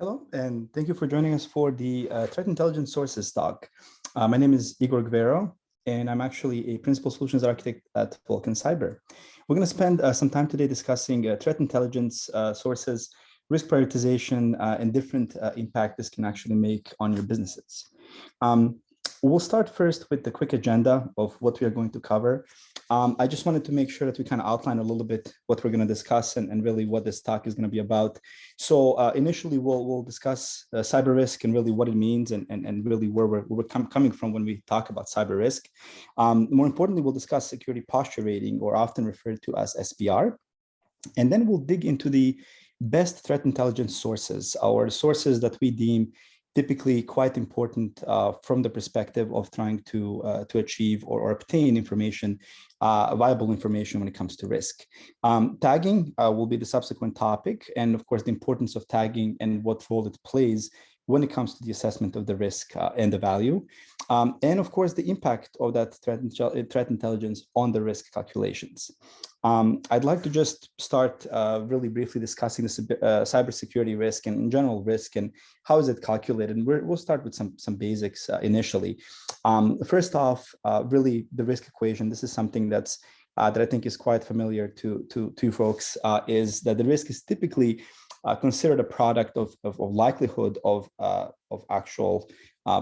Hello, and thank you for joining us for the Threat Intelligence Sources talk. My name is Igor Guerrero, and I'm actually a Principal Solutions Architect at Vulcan Cyber. We're going to spend some time today discussing threat intelligence sources, risk prioritization, and different impact this can actually make on your businesses. We'll start first with the quick agenda of what we are going to cover. I just wanted to make sure that we kind of outline a little bit what we're going to discuss and really what this talk is going to be about. So initially, we'll discuss cyber risk and really what it means and really where we're coming from when we talk about cyber risk. More importantly, we'll discuss security posture rating, or often referred to as SPR. And then we'll dig into the best threat intelligence sources, or sources that we deem typically quite important from the perspective of trying to achieve or obtain information, viable information when it comes to risk. Tagging will be the subsequent topic, and of course the importance of tagging and what role it plays when it comes to the assessment of the risk and the value. And of course the impact of that threat intelligence on the risk calculations. I'd like to just start really briefly discussing this cybersecurity risk and in general risk and how is it calculated. And we'll start with some basics initially. First off, really the risk equation. This is something that I think is quite familiar to folks. Is that the risk is typically considered a product of likelihood of actual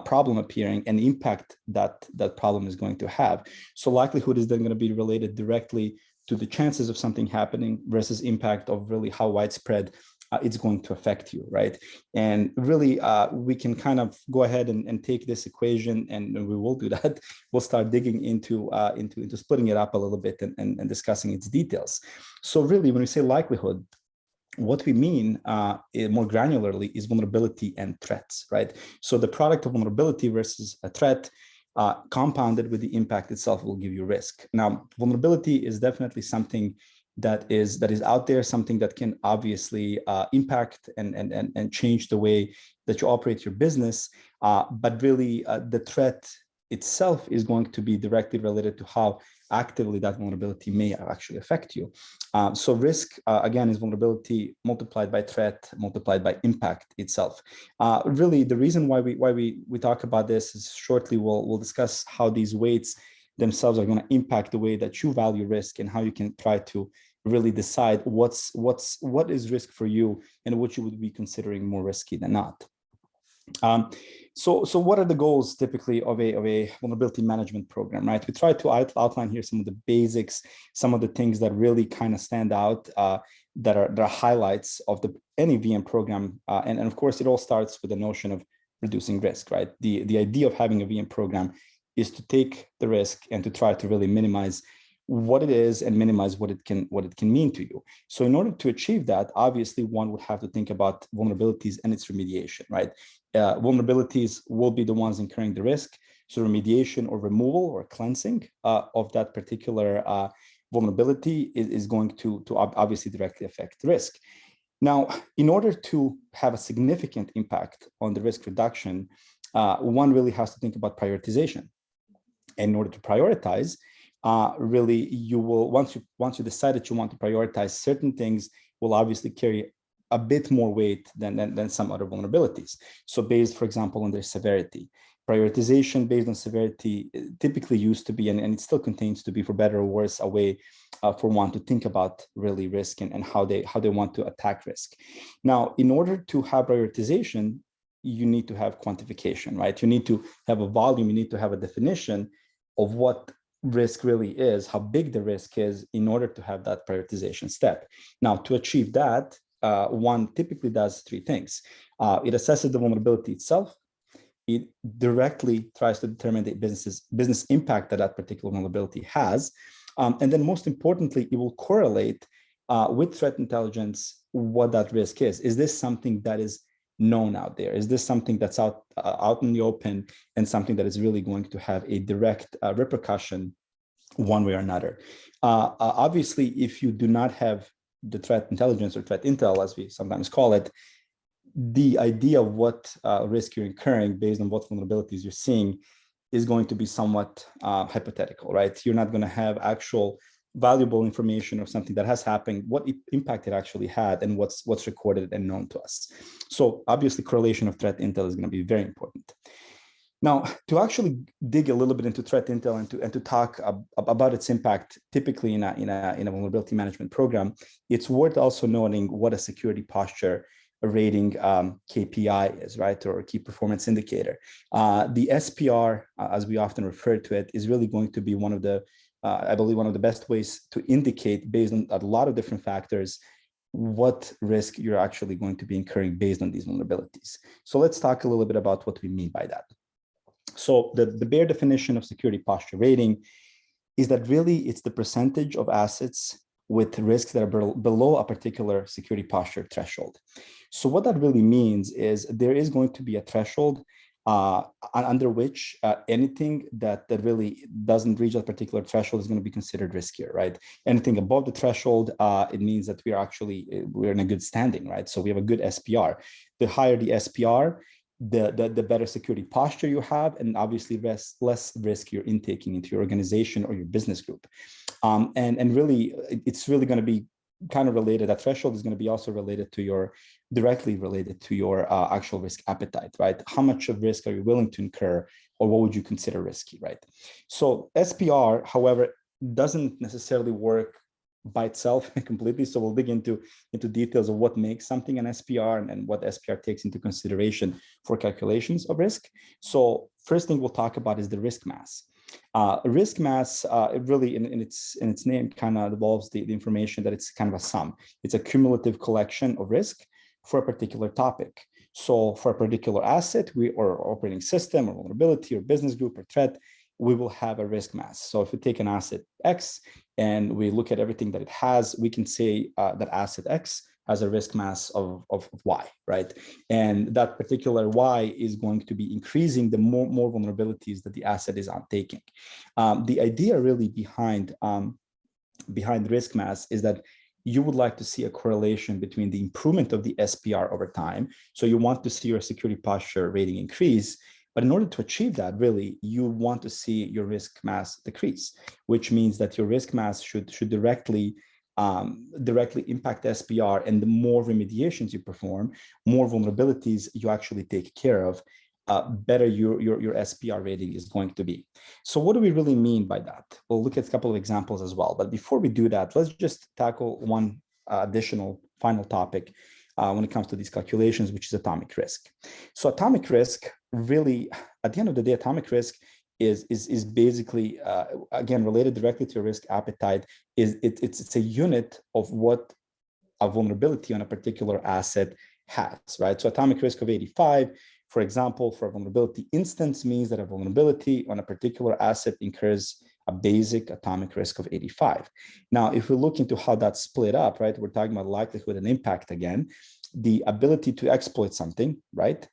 problem appearing and the impact that problem is going to have. So likelihood is then going to be related directly to the chances of something happening versus impact of really how widespread it's going to affect you, right? And really, we can kind of go ahead and take this equation, and we will do that. We'll start digging into splitting it up a little bit and discussing its details. So really, when we say likelihood, what we mean more granularly is vulnerability and threats, right? So the product of vulnerability versus a threat compounded with the impact itself will give you risk. Now, vulnerability is definitely something that is out there, something that can obviously impact and change the way that you operate your business. But really, the threat itself is going to be directly related to how actively that vulnerability may actually affect you. So risk, again, is vulnerability multiplied by threat, multiplied by impact itself. Really, the reason why we talk about this is shortly we'll discuss how these weights themselves are going to impact the way that you value risk and how you can try to really decide what is risk for you and what you would be considering more risky than not. So what are the goals typically of a vulnerability management program, right? We try to outline here some of the basics, some of the things that really kind of stand out, that are highlights of any VM program. And of course, it all starts with the notion of reducing risk, right? The idea of having a VM program is to take the risk and to try to really minimize what it is and minimize what it can mean to you. So in order to achieve that, obviously one would have to think about vulnerabilities and its remediation, right? Vulnerabilities will be the ones incurring the risk. So remediation or removal or cleansing of that particular vulnerability is going to obviously directly affect risk. Now, in order to have a significant impact on the risk reduction, one really has to think about prioritization. And in order to prioritize, really, you will once you decide that you want to prioritize certain things, will obviously carry a bit more weight than some other vulnerabilities. So based, for example, on their severity. Prioritization based on severity typically used to be, and it still continues to be, for better or worse, a way for one to think about really risk and how they want to attack risk. Now, in order to have prioritization, you need to have quantification, right? You need to have a volume, you need to have a definition of what risk really is, how big the risk is, in order to have that prioritization step. Now, to achieve that, one typically does three things. It assesses the vulnerability itself. It directly tries to determine the business impact that particular vulnerability has. And then most importantly, it will correlate with threat intelligence what that risk is. Is this something that is known out there? Is this something that's out in the open and something that is really going to have a direct repercussion one way or another? Obviously, if you do not have the threat intelligence or threat intel, as we sometimes call it, the idea of what risk you're incurring based on what vulnerabilities you're seeing is going to be somewhat hypothetical, right? You're not going to have actual valuable information of something that has happened, what impact it actually had, and what's recorded and known to us. So obviously, correlation of threat intel is going to be very important. Now, to actually dig a little bit into threat intel and to talk about its impact, typically in a vulnerability management program, it's worth also noting what a security posture rating KPI is, right, or key performance indicator. The SPR, as we often refer to it, is really going to be one of the, I believe, one of the best ways to indicate, based on a lot of different factors, what risk you're actually going to be incurring based on these vulnerabilities. So let's talk a little bit about what we mean by that. So the bare definition of security posture rating is that really it's the percentage of assets with risks that are below a particular security posture threshold. So what that really means is there is going to be a threshold under which anything that really doesn't reach that particular threshold is going to be considered riskier, right? Anything above the threshold, it means that we're in a good standing, right? So we have a good SPR. The higher the SPR, the better security posture you have, and obviously less risk you're intaking into your organization or your business group. And really, it's really going to be kind of related. That threshold is going to be also directly related to your actual risk appetite, right? How much of risk are you willing to incur, or what would you consider risky, right? So SPR, however, doesn't necessarily work by itself completely. So we'll dig into details of what makes something an SPR and what SPR takes into consideration for calculations of risk. So first thing we'll talk about is the risk mass. Risk mass, it really in its name kind of involves the information that it's kind of a sum. It's a cumulative collection of risk for a particular topic. So for a particular asset, or operating system or vulnerability or business group or threat, we will have a risk mass. So if we take an asset X and we look at everything that it has, we can say that asset X has a risk mass of Y, right? And that particular Y is going to be increasing the more vulnerabilities that the asset is taking. The idea really behind risk mass is that you would like to see a correlation between the improvement of the SPR over time. So you want to see your security posture rating increase. But in order to achieve that, really, you want to see your risk mass decrease, which means that your risk mass should directly impact SPR, and the more remediations you perform, more vulnerabilities you actually take care of, better your SPR rating is going to be. So what do we really mean by that? We'll look at a couple of examples as well. But before we do that, let's just tackle one additional final topic when it comes to these calculations, which is atomic risk. So atomic risk, really, at the end of the day, atomic risk is basically, again, related directly to your risk appetite. It's a unit of what a vulnerability on a particular asset has, right? So atomic risk of 85, for example, for a vulnerability instance, means that a vulnerability on a particular asset incurs a basic atomic risk of 85. Now, if we look into how that's split up, right, we're talking about likelihood and impact again, the ability to exploit something, right,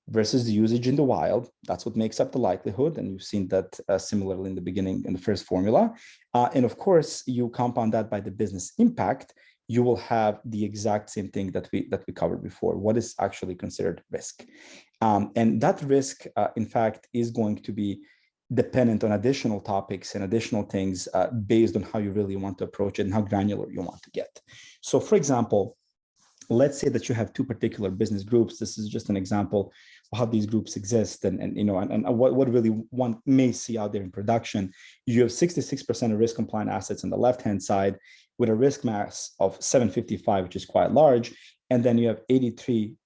versus the usage in the wild. That's what makes up the likelihood. And you've seen that similarly in the beginning, in the first formula. And of course, you compound that by the business impact, you will have the exact same thing that we covered before. What is actually considered risk? And that risk, in fact, is going to be dependent on additional topics and additional things based on how you really want to approach it and how granular you want to get. So for example, let's say that you have two particular business groups. This is just an example of how these groups exist and what really one may see out there in production. You have 66% of risk compliant assets on the left-hand side with a risk mass of 755, which is quite large. And then you have 83%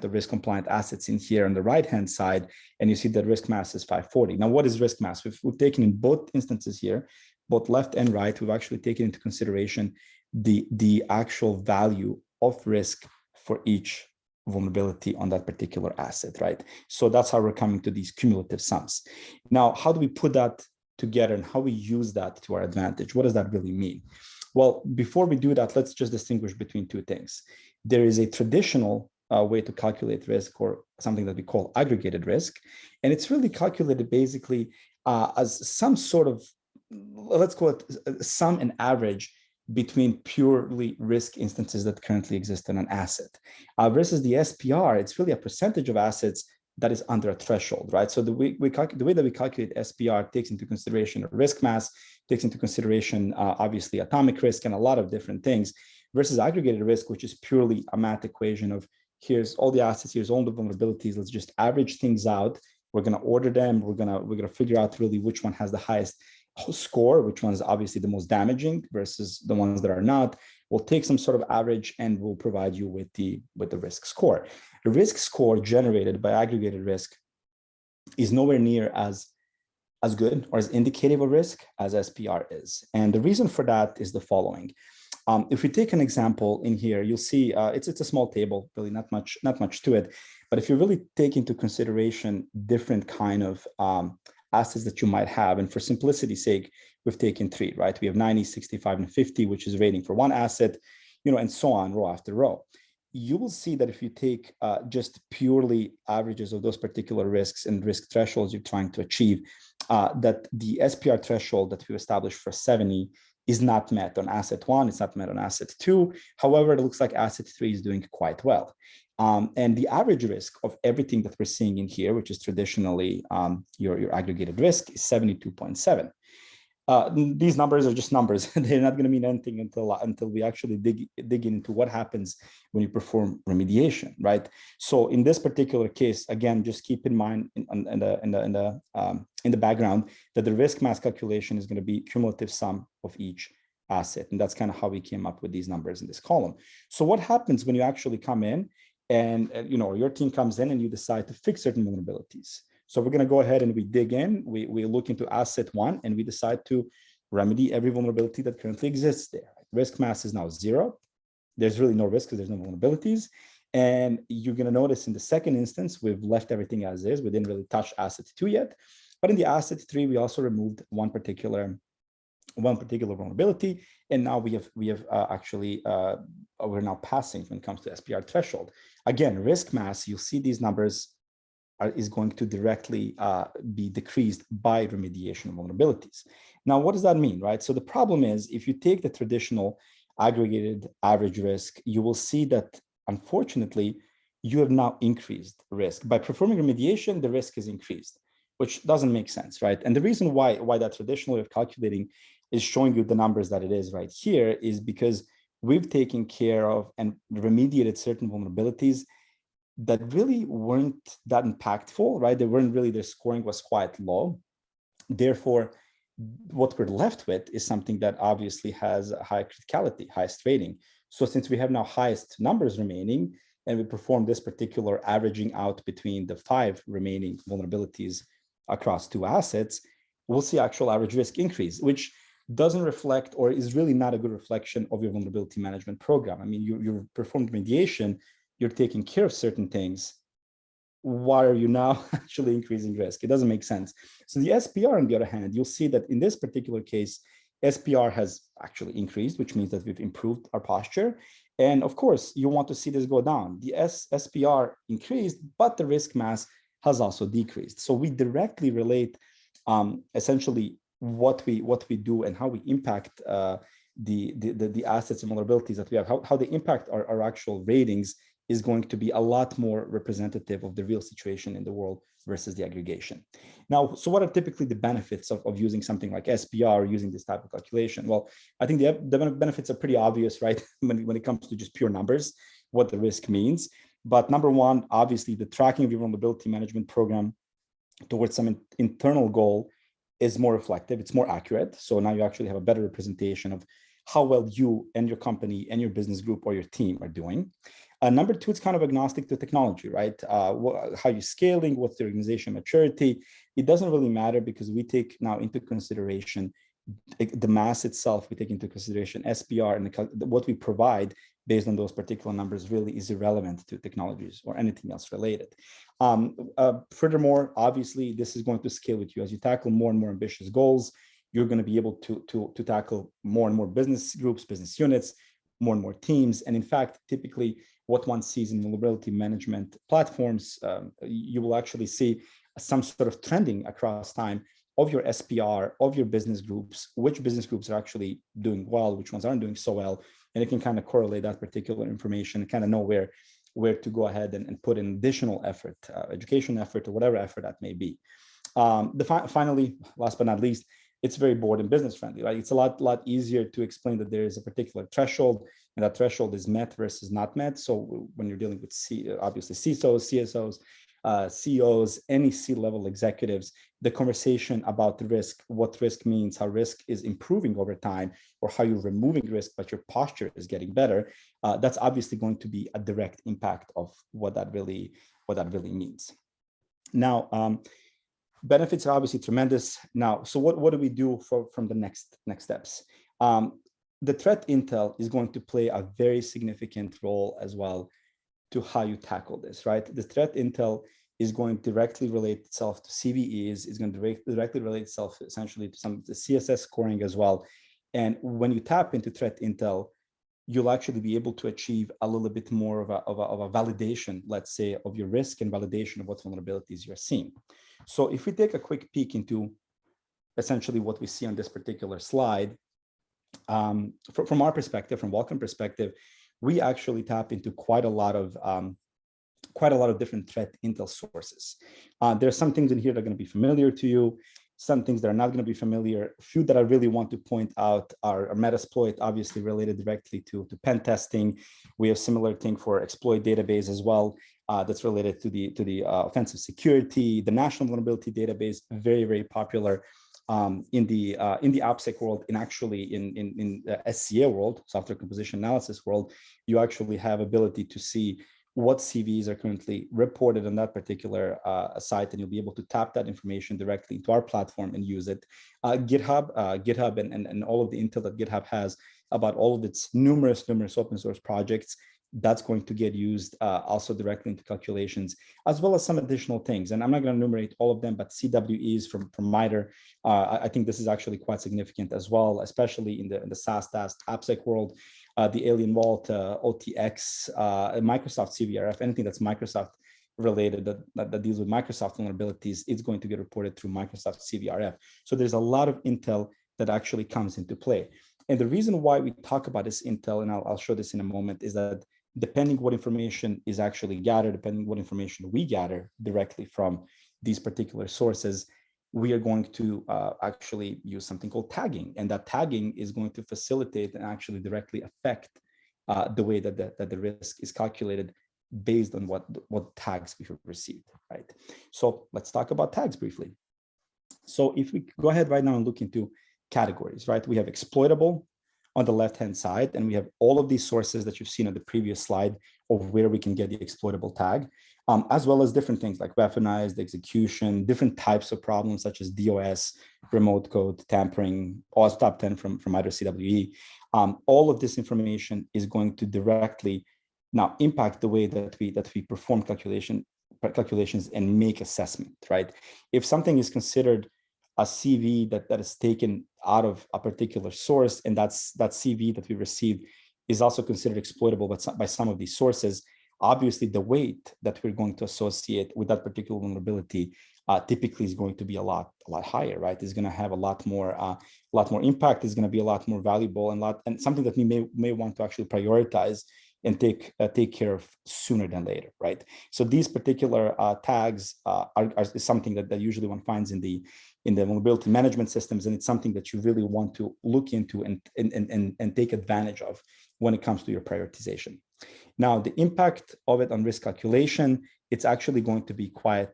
of risk compliant assets in here on the right-hand side. And you see that risk mass is 540. Now, what is risk mass? We've taken in both instances here, both left and right, we've actually taken into consideration the actual value of risk for each vulnerability on that particular asset, right? So that's how we're coming to these cumulative sums. Now, how do we put that together and how we use that to our advantage? What does that really mean? Well, before we do that, let's just distinguish between two things. There is a traditional way to calculate risk, or something that we call aggregated risk. And it's really calculated basically as some sort of, let's call it sum and average between purely risk instances that currently exist in an asset. Versus the SPR, it's really a percentage of assets that is under a threshold, right? So the way that we calculate SPR takes into consideration a risk mass takes into consideration, obviously, atomic risk and a lot of different things, versus aggregated risk, which is purely a math equation of here's all the assets, here's all the vulnerabilities. Let's just average things out. We're going to order them. We're gonna figure out really which one has the highest score, which one is obviously the most damaging versus the ones that are not. We'll take some sort of average and we'll provide you with the risk score. The risk score generated by aggregated risk is nowhere near as good or as indicative of risk as SPR is. And the reason for that is the following. If we take an example in here, you'll see it's a small table, really not much to it. But if you really take into consideration different kind of assets that you might have, and for simplicity's sake, we've taken 3, right? We have 90, 65, and 50, which is rating for one asset, and so on, row after row. You will see that if you take just purely averages of those particular risks and risk thresholds you're trying to achieve, that the SPR threshold that we established for 70 is not met on asset 1, it's not met on asset 2. However, it looks like asset 3 is doing quite well. And the average risk of everything that we're seeing in here, which is traditionally your aggregated risk, is 72.7. These numbers are just numbers. They're not going to mean anything until we actually dig into what happens when you perform remediation, right? So in this particular case, again, just keep in mind in the background that the risk mass calculation is going to be cumulative sum of each asset, and that's kind of how we came up with these numbers in this column. So what happens when you actually come in and your team comes in and you decide to fix certain vulnerabilities? So we're going to go ahead and we dig in, we look into asset 1, and we decide to remedy every vulnerability that currently exists there. Risk mass is now 0. There's really no risk because there's no vulnerabilities. And you're going to notice in the second instance, we've left everything as is. We didn't really touch asset 2 yet. But in the asset 3, we also removed one particular vulnerability. And now we're now passing when it comes to SPR threshold. Again, risk mass, you'll see these numbers is going to directly be decreased by remediation of vulnerabilities. Now, what does that mean, right? So the problem is, if you take the traditional aggregated average risk, you will see that, unfortunately, you have now increased risk. By performing remediation, the risk is increased, which doesn't make sense, right? And the reason why that traditional way of calculating is showing you the numbers that it is right here is because we've taken care of and remediated certain vulnerabilities that really weren't that impactful, right? They weren't really, their scoring was quite low. Therefore, what we're left with is something that obviously has a high criticality, highest rating. So since we have now highest numbers remaining, and we perform this particular averaging out between the 5 remaining vulnerabilities across 2 assets, we'll see actual average risk increase, which doesn't reflect or is really not a good reflection of your vulnerability management program. I mean, you performed remediation, you're taking care of certain things. Why are you now actually increasing risk? It doesn't make sense. So the SPR, on the other hand, you'll see that in this particular case, SPR has actually increased, which means that we've improved our posture. And of course, you want to see this go down. The SPR increased, but the risk mass has also decreased. So we directly relate essentially what we do and how we impact the assets and vulnerabilities that we have, how they impact our actual ratings is going to be a lot more representative of the real situation in the world versus the aggregation. Now, so what are typically the benefits of using something like SPR, using this type of calculation? Well, I think the benefits are pretty obvious, right? when it comes to just pure numbers, what the risk means. But number one, obviously, the tracking of your vulnerability management program towards some internal goal is more reflective, it's more accurate. So now you actually have a better representation of how well you and your company and your business group or your team are doing. Number two, it's kind of agnostic to technology, right? How you're scaling, what's the organization maturity. It doesn't really matter because we take now into consideration the mass itself. We take into consideration SPR, and what we provide based on those particular numbers really is irrelevant to technologies or anything else related. Furthermore, obviously, this is going to scale with you as you tackle more and more ambitious goals. You're going to be able to tackle more and more business groups, business units, more and more teams. And in fact, typically what one sees in vulnerability management platforms, you will actually see some sort of trending across time of your SPR, of your business groups, which business groups are actually doing well, which ones aren't doing so well. And it can kind of correlate that particular information and kind of know where to go ahead and put in additional effort, education effort, or whatever effort that may be. Finally, last but not least, it's very board and business friendly, right? It's a lot easier to explain that there is a particular threshold, and that threshold is met versus not met. So when you're dealing with obviously CISOs, CSOs, CEOs, any C-level executives, the conversation about the risk, what risk means, how risk is improving over time, or how you're removing risk, but your posture is getting better, that's obviously going to be a direct impact of what that really means. Now, benefits are obviously tremendous. Now, so what do we do from the next steps? The threat intel is going to play a very significant role as well to how you tackle this, right? The threat intel is going to directly relate itself to CVEs, is going to directly relate itself essentially to some of the CSS scoring as well. And when you tap into threat intel, you'll actually be able to achieve a little bit more of a validation, let's say, of your risk and validation of what vulnerabilities you're seeing. So if we take a quick peek into essentially what we see on this particular slide, from our perspective, from Vulcan perspective, we actually tap into quite a lot of different threat intel sources. There's some things in here that are going to be familiar to you, some things that are not going to be familiar. A few that I really want to point out are Metasploit, obviously related directly to pen testing. We have similar thing for exploit database as well, that's related to the offensive security. The National Vulnerability Database, very, very popular in the AppSec world, and actually in the SCA world, software composition analysis world. You actually have ability to see what CVs are currently reported on that particular site, and you'll be able to tap that information directly into our platform and use it. GitHub and all of the intel that GitHub has about all of its numerous open source projects, that's going to get used also directly into calculations, as well as some additional things. And I'm not going to enumerate all of them, but CWEs from MITRE, I think this is actually quite significant as well, especially in the SaaS AppSec world. The Alien Vault, OTX, Microsoft CVRF, anything that's Microsoft related that deals with Microsoft vulnerabilities, it's going to get reported through Microsoft CVRF. So there's a lot of intel that actually comes into play. And the reason why we talk about this intel, and I'll show this in a moment, is that depending what information is actually gathered, depending what information we gather directly from these particular sources, we are going to actually use something called tagging. And that tagging is going to facilitate and actually directly affect the way that the risk is calculated based on what tags we have received, right? So let's talk about tags briefly. So if we go ahead right now and look into categories, right? We have exploitable on the left-hand side, and we have all of these sources that you've seen on the previous slide of where we can get the exploitable tag, as well as different things like weaponized execution, different types of problems such as DOS, remote code, tampering, OWASP top 10 from either CWE. All of this information is going to directly now impact the way that we perform calculations and make assessment, right? If something is considered a CV that is taken out of a particular source, and that CV that we received is also considered exploitable by some of these sources, obviously the weight that we're going to associate with that particular vulnerability typically is going to be a lot higher, right? It's going to have a lot more impact. It's going to be a lot more valuable and something that we may want to actually prioritize and take care of sooner than later, right? So these particular tags is something that usually one finds in the vulnerability management systems, and it's something that you really want to look into and take advantage of when it comes to your prioritization. Now, the impact of it on risk calculation, it's actually going to be quite,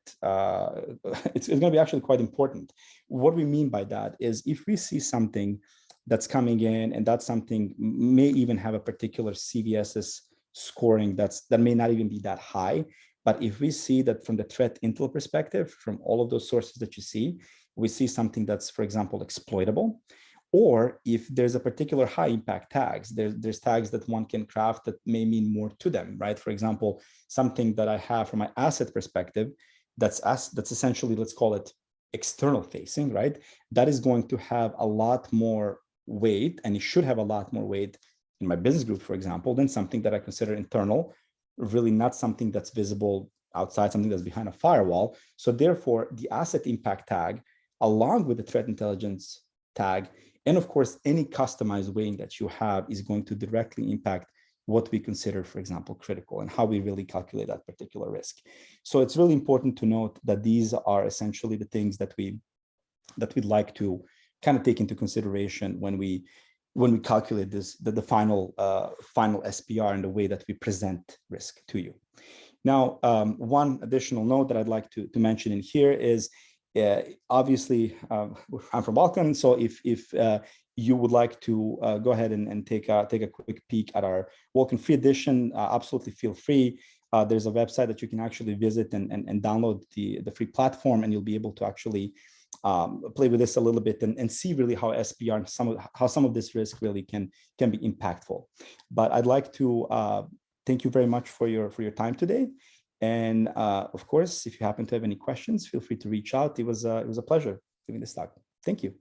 it's going to be actually quite important. What we mean by that is if we see something that's coming in, and that something may even have a particular CVSS scoring that may not even be that high, but if we see that from the threat intel perspective, from all of those sources that you see, we see something that's, for example, exploitable, or if there's a particular high impact tags, there's tags that one can craft that may mean more to them, right? For example, something that I have from my asset perspective, that's essentially, let's call it external facing, right? That is going to have a lot more weight, and it should have a lot more weight in my business group, for example, than something that I consider internal, really not something that's visible outside, something that's behind a firewall. So therefore, the asset impact tag, along with the threat intelligence tag, and of course, any customized weighing that you have is going to directly impact what we consider, for example, critical, and how we really calculate that particular risk. So it's really important to note that these are essentially the things that we'd like to kind of take into consideration when we calculate this, the final SPR and the way that we present risk to you. Now, one additional note that I'd like to mention in here is, obviously, I'm from Balkan, so if you would like to go ahead and take a quick peek at our Vulkan free edition, absolutely feel free. There's a website that you can actually visit and download the free platform, and you'll be able to actually play with this a little bit and see really how SPR and how some of this risk really can be impactful. But I'd like to thank you very much for your time today. And of course, if you happen to have any questions, feel free to reach out. It was a pleasure giving this talk. Thank you.